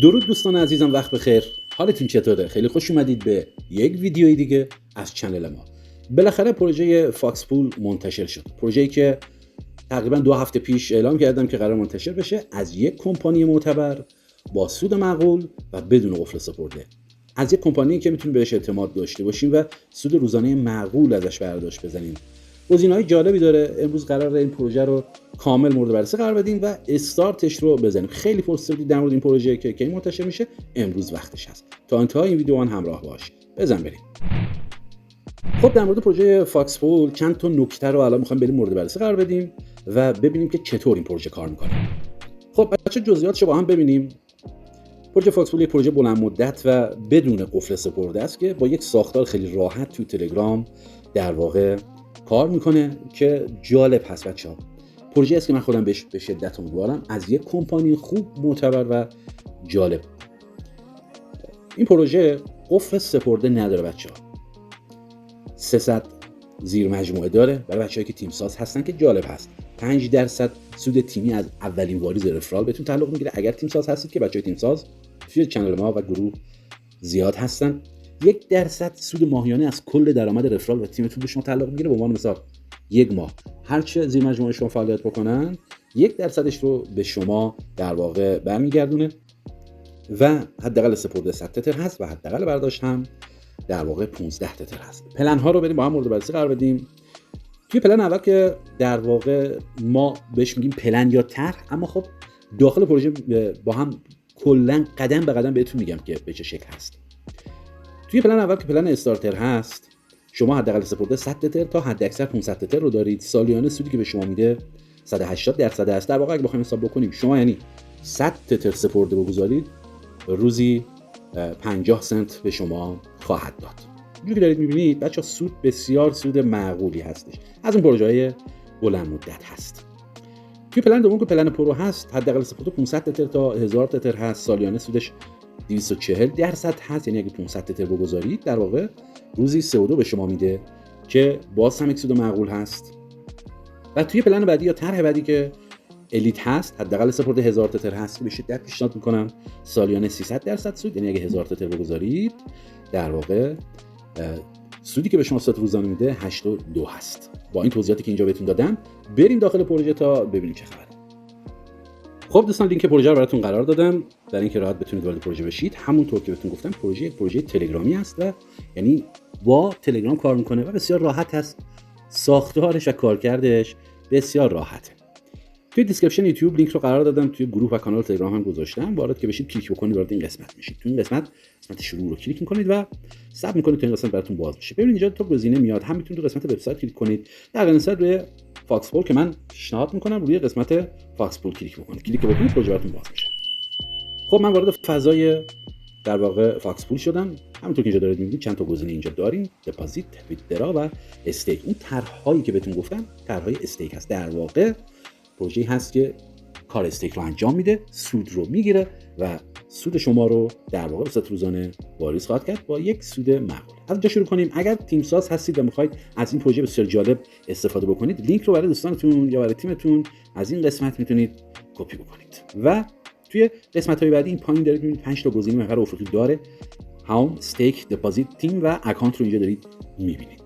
درود دوستان عزیزم، وقت بخیر. حالتون چطوره؟ خیلی خوش اومدید به یک ویدیوی دیگه از چنل ما. بالاخره پروژه فاکس پول منتشر شد. پروژه‌ای که تقریبا 2 هفته پیش اعلام کردم که قرار منتشر بشه، از یک کمپانی معتبر با سود معقول و بدون قفل سپرده. از یک کمپانی که میتونیم بهش اعتماد داشته باشیم و سود روزانه معقول ازش برداشت بزنیم. گزینه‌های جالبی داره. امروز قراره این پروژه رو کامل مورد بررسی قرار بدیم و استارتش رو بزنیم. خیلی پرسیدید در مورد این پروژه که کی منتشر میشه. امروز وقتش هست. تا انتهای این ویدیو همراه باش. بزن بریم. خب در مورد پروژه فاکس پول چند تا نکته رو الان می‌خوایم بریم مورد بررسی قرار بدیم و ببینیم که چطور این پروژه کار می‌کنه. خب بچه جزئیاتش رو با هم ببینیم. پروژه فاکس پول یک پروژه بلند مدت و بدون قفل سپرده است که با یک ساختار خیلی راحت توی تلگرام در واقع کار میکنه که جالب هست بچه‌ها. پروژه است که من خودم بهش به شدت امیدوارم، از یک کمپانی خوب، معتبر و جالب. این پروژه قفل سپرده نداره بچه‌ها. 300 زیر مجموعه داره برای بچه‌هایی که تیم ساز هستن که جالب هست. 5% سود تیمی از اولین واریز رفرال بهتون تعلق میگیره اگر تیم ساز هستید که بچه‌های تیم ساز توی چنل ما و گروه زیاد هستن. 1% سود ماهیانه از کل درآمد رفرال و تیمتون به شما تعلق میگیره. به عنوان مثال یک ماه هر چه زیر مجموعه شما فعالیت بکنن 1% رو به شما در واقع برمیگردونه و حداقل سپرده 100 تتر هست و حداقل برداشت هم در واقع 15 تتر هست. پلن ها رو بریم با هم مورد بررسی قرار بدیم. توی پلن اول که در واقع ما بهش میگیم پلن یا طرح، اما خب داخل پروژه با هم کلا قدم به قدم بهتون میگم که به چه شکل هست. توی پلن اول که پلن استارتر هست، شما حداقل سپرده 100 تتر تا حداکثر 500 تتر رو دارید. سالیانه سودی که به شما میده 180% است. در واقع اگه بخوایم حساب بکنیم شما یعنی 100 تتر سپرده بگذارید روزی 50 سنت به شما خواهد داد. اینجوری که دارید میبینید بچه‌ها سود بسیار سود معقولی هستش. از اون پروژه‌های بلند مدت هست. توی پلن دوم که پلن پرو هست، حداقل سپرده 500 تتر تا 1000 تتر هست. سالیانه سودش 240% هست، یعنی اگه 500 تتر بگذارید در واقع روزی 3.2 به شما میده که باز هم یک سود معقول هست. و توی پلن بعدی یا طرح بعدی که الیت هست، حداقل سپرده 1000 تتر هست که به شدت پیشنهاد میکنم. سالیانه 300% سود، یعنی اگه 1000 تتر بگذارید در واقع سودی که به شما صورت روزانه میده 82 هست. با این توضیحاتی که اینجا بهتون دادم بریم داخل پروژه تا ببینیم چه خبره. خب دوستان لینک پروژه رو براتون قرار دادم در اینکه راحت بتونید وارد پروژه بشید. همونطور که بهتون گفتم پروژه تلگرامی است و یعنی با تلگرام کار میکنه و بسیار راحت است. ساختارش و کارکردش بسیار راحته. توی دیسکریپشن یوتیوب لینک رو قرار دادم، توی گروه و کانال تلگرام هم گذاشتم. وارد که بشید کلیک بکنید وارد این قسمت میشید. تو این قسمت شروع رو کلیک میکنید و صبر میکنید تا این قسمت براتون باز بشه. ببینید اینجا تو گزینه میاد، هم میتونید تو قسمت وبسایت کلیک کنید. در قسمت روی فاکس پول که من پیشنهاد میکنم روی قسمت فاکس پول کلیک بکنید. کلیک بکنید پروژه براتون باز میشه. خب من وارد فضای در واقع فاکس پول شدم. همونطور که اینجا دارید میبینید چند تا گزینه اینجا داریم: دپازیت، ویدرا و استیک. اون طرح‌هایی که بهتون گفتم طرح‌های استیک هست. در واقع پروژه‌ای هست که کار استیک رو انجام میده، سود رو میگیره و سود شما رو در واقع به صورت روزانه واریز خواهد کرد با یک سود معقول. از اینجا شروع کنیم. اگر تیم ساز هستید و میخواید از این پروژه بسیار جالب استفاده بکنید، لینک رو برای دوستانتون یا برای تیمتون از این قسمت میتونید کپی بکنید و توی قسمت‌های بعدی این پایین دارید می‌بینید 5 تا گزینه محور افقی داره: هاوم، استیک، دپازیت، تیم و اکانت رو اینجا دارید می‌بینید.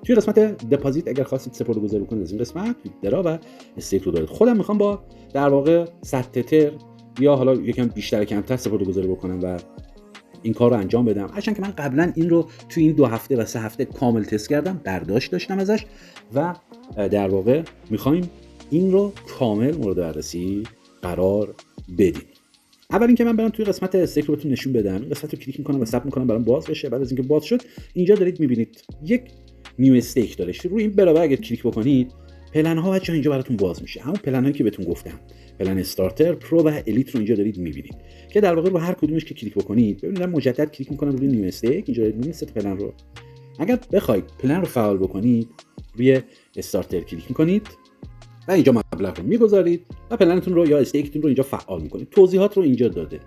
توی قسمت دپازیت اگر خواستید سپرده‌گذاری بکنید از این قسمت درا و استیک رو دارید. خودم میخوام با در واقع 100 تتر یا حالا یکم بیشتر کمتر سپرده‌گذاری بکنم و این کار رو انجام بدم. هرچند که من قبلا این رو توی این 2 هفته و 3 هفته کامل تست کردم، برداشت داشتم ازش و در واقع میخوایم این رو کامل مورد بررسی قرار بدیم. اول اینکه من برام توی قسمت استیک رو بهتون نشون بدم. این قسمت رو کلیک می‌کنم و ثبت می‌کنم برام باز بشه. بعد از اینکه باز شد اینجا دارید می‌بینید یک نیو استیک داره. روی این برابر اگه کلیک بکنید پلن ها بچه‌ها اینجا براتون باز میشه. همون پلن هایی که بهتون گفتم، پلن استارتر، پرو و الیت رو اینجا دارید می‌بینید که در واقع رو هر کدومش که کلیک بکنید ببینید من مجدد کلیک می‌کنم روی نیو استیک. اینجا دارید می‌بینید ست پلن رو. اگر بخواید پلن رو فعال بکنید روی استارتر کلیک می‌کنید و اینجا مبلغ رو می‌گذارید و پلنتون رو یا استیکتون رو اینجا فعال می‌کنید. توضیحات رو اینجا داده.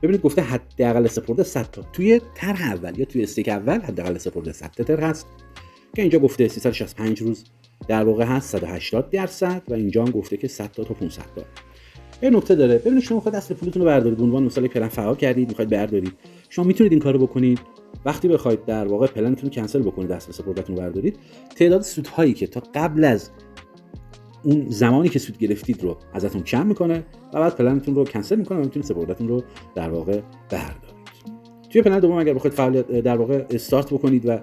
ببینید گفته حداقل سپرده 100 تا. توی طرح اول یا توی استیک اول حداقل سپرده 100 تتر هست که اینجا گفته 365 روز در واقع هست 180% و اینجا هم گفته که 100 تا 500 تا. یه نکته داره. ببینید شما میخواید اصل پولتون رو بردارید، به عنوان مثال یک پلن فعال کردید، میخواید بردارید. شما میتونید این کارو بکنید. وقتی بخواید در واقع پلنتون رو کنسل بکنید، اصل سپردتون رو بردارید، تعداد سودهایی که تا قبل از اون زمانی که سود گرفتید رو ازتون کم میکنه و بعد پلنتون رو کنسل میکنه و میتونید سپردتون رو در واقع بردارید. توی پلن دوم اگر بخواید فعالیت در واقع استارت بکنید و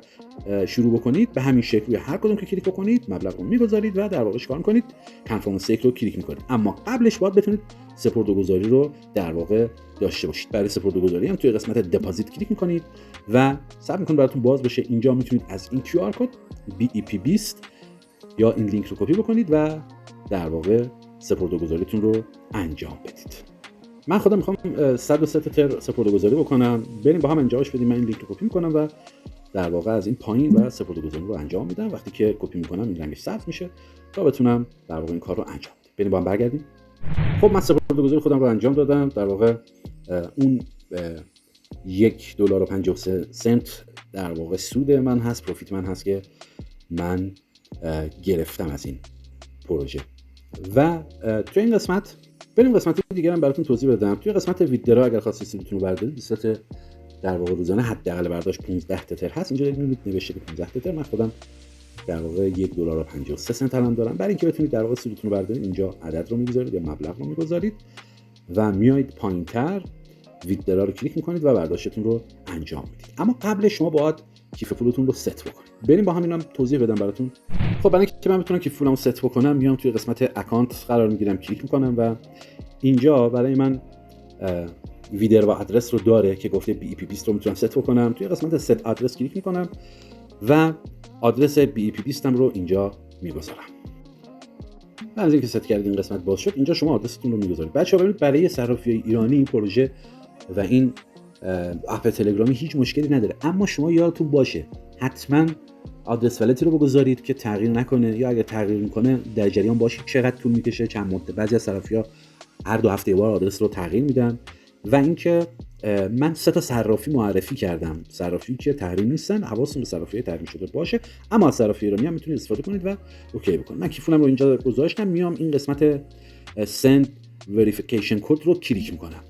شروع بکنید، به همین شکل روی هر کدوم که کلیک بکنید مبلغ رو میگذارید و در واقع چیکار میکنید؟ کنفرم استیک رو کلیک میکنید. اما قبلش باید بتونید سپرده‌گذاری رو در واقع داشته باشید. برای سپرده‌گذاری هم توی قسمت دپازیت کلیک میکنید و صبر میکنید براتون باز بشه. اینجا میتونید از این QR کد BEP20 یا این لینک رو کپی بکنید و در واقع سپرده‌گذاریتون رو انجام بدید. من خودم میخوام 103 تتر سپرده‌گذاری بکنم. بریم با هم انجامش بدیم. من این لینک رو کپی میکنم و در واقع از این پایین و سپرده‌گذاری رو انجام میدم. وقتی که کپی میکنم این رنگش سبز میشه تا بتونم در واقع این کار رو انجام بدم. بریم با هم برگردیم. خب من سپرده‌گذاری خودم رو انجام دادم. در واقع اون $1.53 در واقع سود من هست، پروفیت من هست که من گرفتم از این پروژه. و تو این قسمت بریم قسمت دیگه هم براتون توضیح بدم. توی قسمت ویدرا اگر خواستید سودتون رو بردارید، به صورت در واقع روزانه حداقل برداشت 15 تتر هست. اینجا میبینید نوشته که 15 تتر. من خودم در واقع $1.53 الان دارم. برای اینکه بتونید در واقع سودتون رو بردارید، اینجا عدد رو میگذارید یا مبلغ رو میگذارید و میایید پایینتر ویدرا رو کلیک میکنید و برداشتتون رو انجام میدید. اما قبل شما باید کیف پولتون رو ست بکنید. بریم با هم اینم توضیح بدم براتون. خب برای اینکه من بتونم کیف پولمو ست بکنم، میام توی قسمت اکانت قرار میگیرم، کلیک میکنم و اینجا برای من ویدر و آدرس رو داره که گفته BEP20 رو میتونم ست بکنم. توی قسمت ست آدرس کلیک میکنم و آدرس BEP20 رو اینجا میگذارم. بعد از اینکه ست کردید این قسمت باز شد، اینجا شما آدرستون رو میگذارید. بچه‌ها ببینید برای صرافی‌های ایرانی این پروژه و این اپ تلگرامی هیچ مشکلی نداره، اما شما یادتون باشه حتما آدرس ولتی رو بگذارید که تغییر نکنه، یا اگه تغییر میکنه در جریان باشید چقدر طول میکشه، چند مدت. بعضی از صرافی‌ها هر 2 هفته یه بار آدرس رو تغییر میدن. و اینکه من 3 تا صرافی معرفی کردم، صرافی که تحریم نیستن، حواستون به صرافی تحریم شده باشه، اما از صرافی ایرانی هم میتونید استفاده کنید و اوکی بکنید. من کیفونم رو اینجا گذاشتم، میام این قسمت send verification کد رو کلیک میکنم.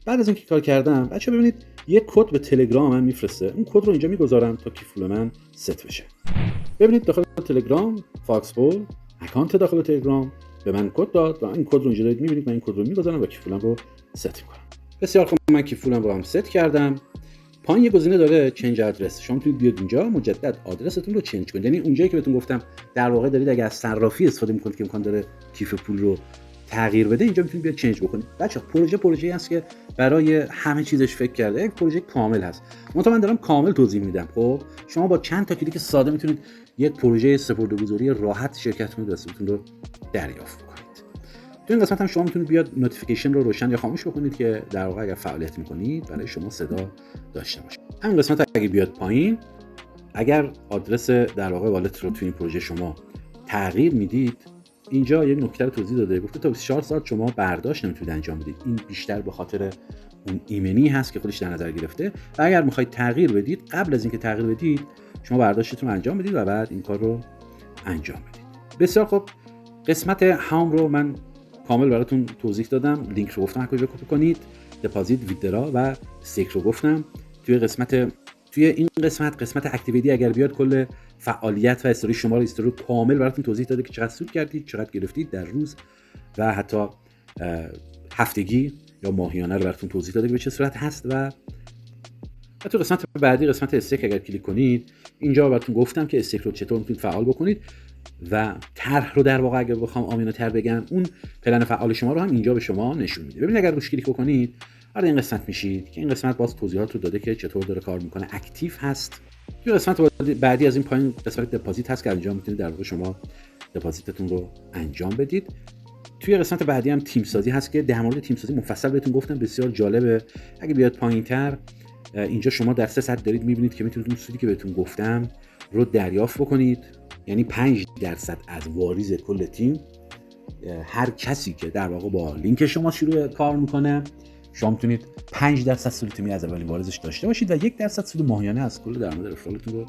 بعد از اینکه کار کردم، بچه‌ها ببینید یه کد به تلگرام من میفرسته. اون کد رو اینجا میگذارم تا کیف پول من ست بشه. ببینید داخل تلگرام فاکسپول اکانت داخل تلگرام به من کد داد و این کد رو اینجا دارید می‌بینید. من این کد رو می‌گذارم و کیف پولم رو ست می‌کنم. بسیار خوب، من کیف پولم رو هم ست کردم. پایین یه گزینه داره چنج ادرس. شما میتونید بیاد اینجا مجدد آدرستون رو چنج کنید. یعنی اونجایی که بهتون گفتم در واقع دارید اگه از صرافی استفاده می‌کنید که امکان داره کیف پول رو تغییر بده، اینجا میتونید بیاد چنج بکنید. بچه‌ها پروژه‌ای هست که برای همه چیزش فکر کرده. یک پروژه کامل هست. من دارم کامل توضیح میدم. خب شما با چند تا کلیک ساده میتونید یک پروژه سپرده‌گذاری راحت شرکتتون دستتون رو دریافت کنید. تو این قسمت هم شما میتونید بیاد نوتیفیکیشن رو روشن یا خاموش بکنید که در واقع اگر فعالیت میکنید برای شما صدا داشته باشه. همین قسمت اگه بیاد پایین، اگر آدرس در واقع والت رو تو این پروژه شما تغییر میدید، اینجا یه نکته رو توضیح داده، گفته تا 24 ساعت شما برداشت نمیتونید انجام بدید. این بیشتر به خاطر اون ایمنی هست که خودش در نظر گرفته. و اگر میخواید تغییر بدید، قبل از اینکه تغییر بدید شما برداشتتون رو انجام بدید و بعد این کار رو انجام بدید. بسیار خوب، قسمت هام رو من کامل براتون توضیح دادم. لینک رو گفتم کجا کپی کنید، دپازیت، ویدرا و استیک رو گفتم. توی این قسمت اکتیویتی اگر بیاد کل فعالیت و استوری شما رو کامل براتون توضیح داده که چقدر سود کردید، چقدر گرفتید در روز و حتی هفتگی یا ماهیانه رو براتون توضیح داده که به چه صورت هست. و تو قسمت بعدی، قسمت استیک، اگر کلیک کنید اینجا براتون گفتم که استیک رو چطور میتونید فعال بکنید و طرح رو در واقع اگر بخوام آمین‌تر بگم، اون پلن فعال شما رو هم اینجا به شما نشون میده. ببینید اگر روش کلیک بکنید وارد این قسمت میشید که این قسمت باز توضیحات رو داده که چطور داره کار میکنه، اکتیو هست. توی قسمت بعدی از این پایین قسمت دپازیت هست که اینجا میتونید در واقع شما دپازیتتون رو انجام بدید. توی قسمت بعدی هم تیم سازی هست که در مورد تیم سازی مفصل بهتون گفتم، بسیار جالبه. اگه بیاد پایینتر، اینجا شما در 3 ساعت دارید میبینید که میتونید اون سودی که بهتون گفتم رو دریافت بکنید. یعنی 5% از واریز کل تیم، هر کسی که در واقع با لینک شما شروع کار میکنه، شما میتونید 5% سود تیمی از اولین واریزش داشته باشید و 1% سود ماهیانه از کل درآمد رفرالتون رو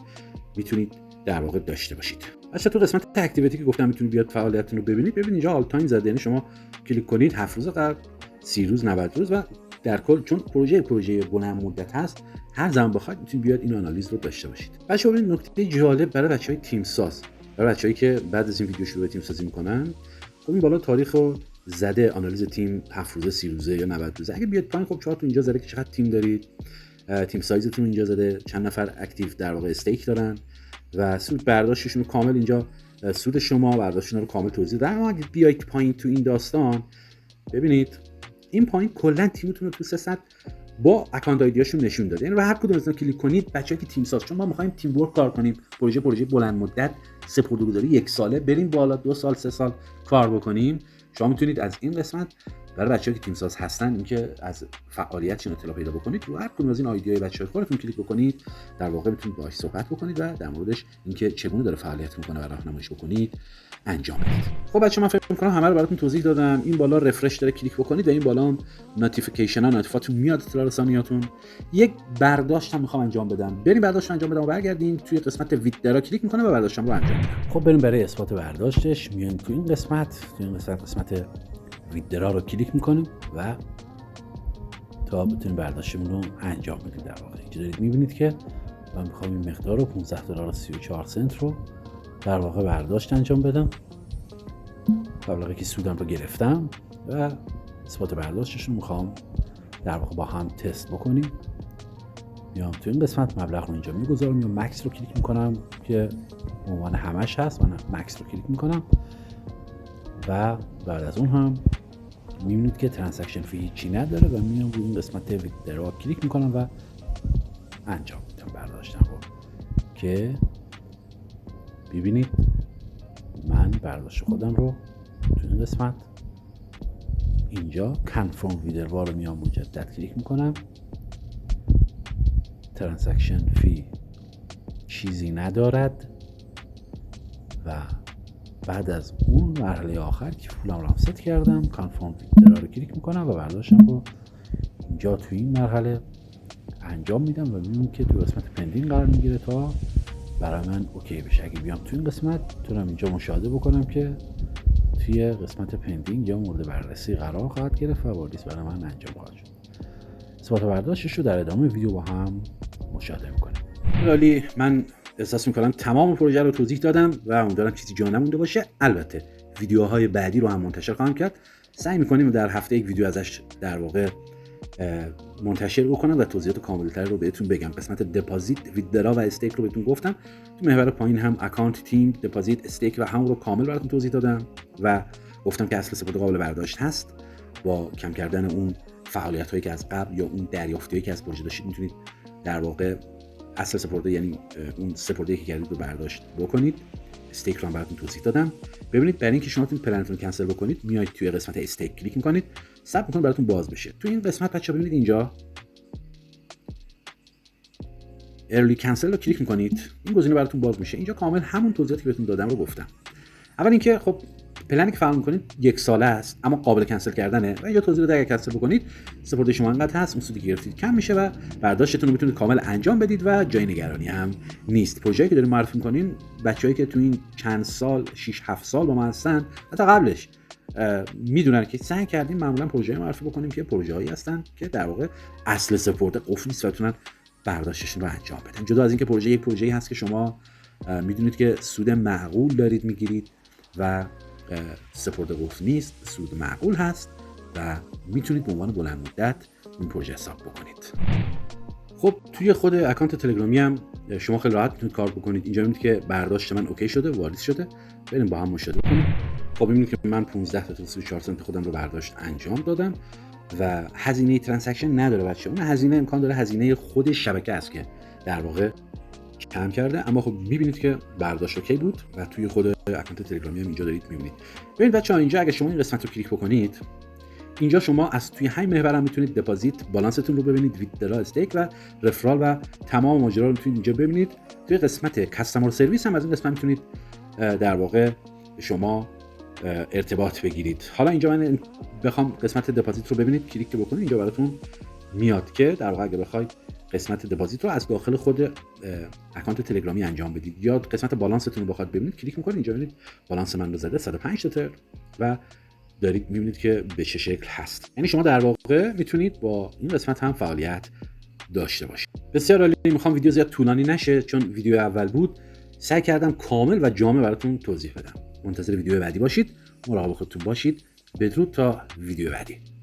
میتونید در واقع داشته باشید. اصلا تو قسمت اکتیویتی که گفتم میتونید بیاد فعالیتتون رو ببینید اینجا آل تایم زده، یعنی شما کلیک کنید 7 روز قبل، 30 روز، 90 روز و در کل چون پروژه بلند مدت هست هر زمان بخواید میتونید بیاد این آنالیز رو داشته باشید. بچه‌ها ببینید نکته جالب برای بچهای تیم ساز، برای بچه‌ای که بعد از این ویدیو شروع به تیم سازی میکنن، خب این بالا تاریخ رو زده، آنالیز تیم 7 روزه، 30 روزه یا 90 روزه. اگه بیاد پایین خب چارت اینجا زده که چقدر تیم دارید، تیم سایزتون اینجا زده، چند نفر اکتیو در واقع استیک دارن و سود برداشتشون رو کامل اینجا، سود شما برداشتشون رو کامل توضیح دادم. اما اگه بیاید پایین تو این داستان ببینید این پایین کلا تیمتون رو تو 300 با اکانت آیدیاشون نشون داده. یعنی رو هر کدوم از اینا کلیک کنید بچه‌ای که تیم ساز، چون ما می‌خوایم تیم ورک کار کنیم، پروژه بلند مدت، سپرده‌گذاری 1 ساله، بریم بالا 2 سال 3 سال کار بکنیم. شما میتونید از این قسمت برای بچه‌ای که تیم ساز هستن اینکه از فعالیتشون اطلاع پیدا بکنید، رو هر کدوم از این آیدیای بچه‌های خودتون کلیک بکنید، در واقع میتونید باهاش صحبت بکنید و در موردش اینکه چگونه داره فعالیت میکنه و راهنماییش بکنید انجام بدید. خب بچه‌ها من فکر می‌کنم همه رو براتون توضیح دادم. این بالا رفرش داره کلیک بکنید و این بالا نوتیفیکیشن ها نوتیفاتون میاد، اطلاع رسانیاتون. یک برداشت هم می‌خوام انجام بدم، بریم برداشت انجام بدم و برگردیم توی قسمت ویدرا کلیک می‌کنم و برداشتم رو انجام میدم. خب بریم برای اثبات برداشتش میایم تو این قسمت ویدرا رو کلیک می‌کنیم و تا بتونیم برداشتمون رو انجام بدیم. در واقع اینجا دارید می‌بینید که من می‌خوام این مقدار رو 15.34 رو در واقع برداشت انجام بدم. مبلغی که سودم رو گرفتم و اثبات برداشتش رو میخوام در واقع با هم تست بکنیم. میام تو این قسمت مبلغ رو اینجا میگذارم، یا مکس رو کلیک میکنم که به عنوان همش هست، من مکس رو کلیک میکنم و بعد از اون هم میبینید که ترانزکشن فی هیچی نداره و میام روی این قسمت ویدرا کلیک میکنم و انجام میدم برداشتم رو که ببینید من برداشت خودم رو تو این قسمت اینجا کانفرم ویدرا رو میام مجدد کلیک میکنم. ترانزکشن فی چیزی ندارد و بعد از اون مرحله آخر که پولم رو ست کردم کانفرم ویدرا رو کلیک میکنم و برداشتم رو اینجا تو این مرحله انجام میدم و میبینم که تو قسمت پندینگ قرار میگیره تا برای من اوکی بشه. اگه بیام تو این قسمت میتونم اینجا مشاهده بکنم که توی قسمت پندینگ یا مورد بررسی قرار خواهد گرفت و واردیس برای من انجام خواهد شد. اثبات برداشتش رو در ادامه ویدیو با هم مشاهده میکنیم. ولی من احساس میکنم تمام پروژه رو توضیح دادم و امیدوارم چیزی جا نمونده باشه. البته ویدیوهای بعدی رو هم منتشر خواهم کرد. سعی میکنیم در هفته یک ویدیو ازش در واقع منتشر بکنم و توضیحات کاملتر رو بهتون بگم. قسمت دپازیت، ویدرا و استیک رو بهتون گفتم. تو محور پایین هم اکانت، تیم، دپازیت، استیک و همون رو کامل براتون توضیح دادم و گفتم که اصل سپرده قابل برداشت هست. با کم کردن اون فعالیت هایی که از قبل یا اون دریافتی که از پروژه داشتید میتونید در واقع اصل سپرده، یعنی اون سپرده که کردید رو برداشت بکنید. استیک رو هم براتون توضیح دادم. ببینید برای اینکه شما پلنتون کنسل بکنید میایید توی قسمت استیک کلیک میکنید، صبر میکنید براتون باز بشه. تو این قسمت بچه‌ها ببینید اینجا ارلی کنسل رو کلیک میکنید، این گزینه براتون باز میشه. اینجا کامل همون توضیحاتی که بهتون دادم رو گفتم. اول اینکه خب پلنی که فعال میکنید 1 ساله است اما قابل کنسل کردنه و اینجا توضیح داده اگه کنسل بکنید سپرده شما انقدر هست، اون سودی که گرفتید کم میشه و برداشتتون رو میتونید کامل انجام بدید و جای نگرانی هم نیست. پروژه‌ای که داریم معرفی میکنین بچه‌ای که تو این چند سال 6 7 سال با ما هستن، حتی قبلش میدونن که سعی کردیم معمولا پروژه‌ای معرفی بکنیم که پروژه‌ای هستن که در واقع اصل سپرده قفل نیست و بتونن برداشتشون رو انجام بدن. جدا از اینکه پروژه یک پروژه‌ای هست که شما میدونید که سود معقول دارید میگیرید و سپرده قفل نیست، سود معقول هست و میتونید به عنوان بلند مدت این پروژه حساب بکنید. خب توی خود اکانت تلگرامی هم شما خیلی راحت میتونید کار بکنید. اینجا میبینید که برداشت من اوکی شده، واریز شده. بریم با هم مشاهده کنیم. خب میبینید که من 15.34 سنت خودم رو برداشت انجام دادم و هزینه ترانزکشن نداره بچه. اون هزینه امکان داره هزینه خود شبکه است که در واقع کم کرده، اما خب میبینید که برداشت اوکی بود و توی خود اکانت تلگرامی هم اینجا دارید میبینید. ببینید بچه‌ها اینجا اگه شما این قسمت رو کلیک بکنید، اینجا شما از توی همین محور هم میتونید دپازیت بالانستون رو ببینید، ویدرا، استیک و رفرال و تمام ماجرا رو میتونید اینجا ببینید. توی قسمت کاستمر سرویس هم از این قسمت میتونید در واقع شما ارتباط بگیرید. حالا اینجا من بخوام قسمت دپازیت رو ببینید، کلیک بکنید اینجا براتون میاد که در واقع اگه بخواید قسمت دپازیت رو از داخل خود اکانت تلگرامی انجام بدید، یا قسمت بالانستون رو بخواد ببینید کلیک میکنید اینجا، ببینید بالانس من رو زده 105 تتر و دارید میبینید که به چه شکل هست. یعنی شما در واقع میتونید با این قسمت هم فعالیت داشته باشید. بسیار عالی. میخوام ویدیو زیاد طولانی نشه چون ویدیو اول بود، سعی کردم کامل و جامع براتون توضیح بدم. منتظر ویدیو بعدی باشید، مراقب خودتون باشید. بدرود تا ویدیو بعدی.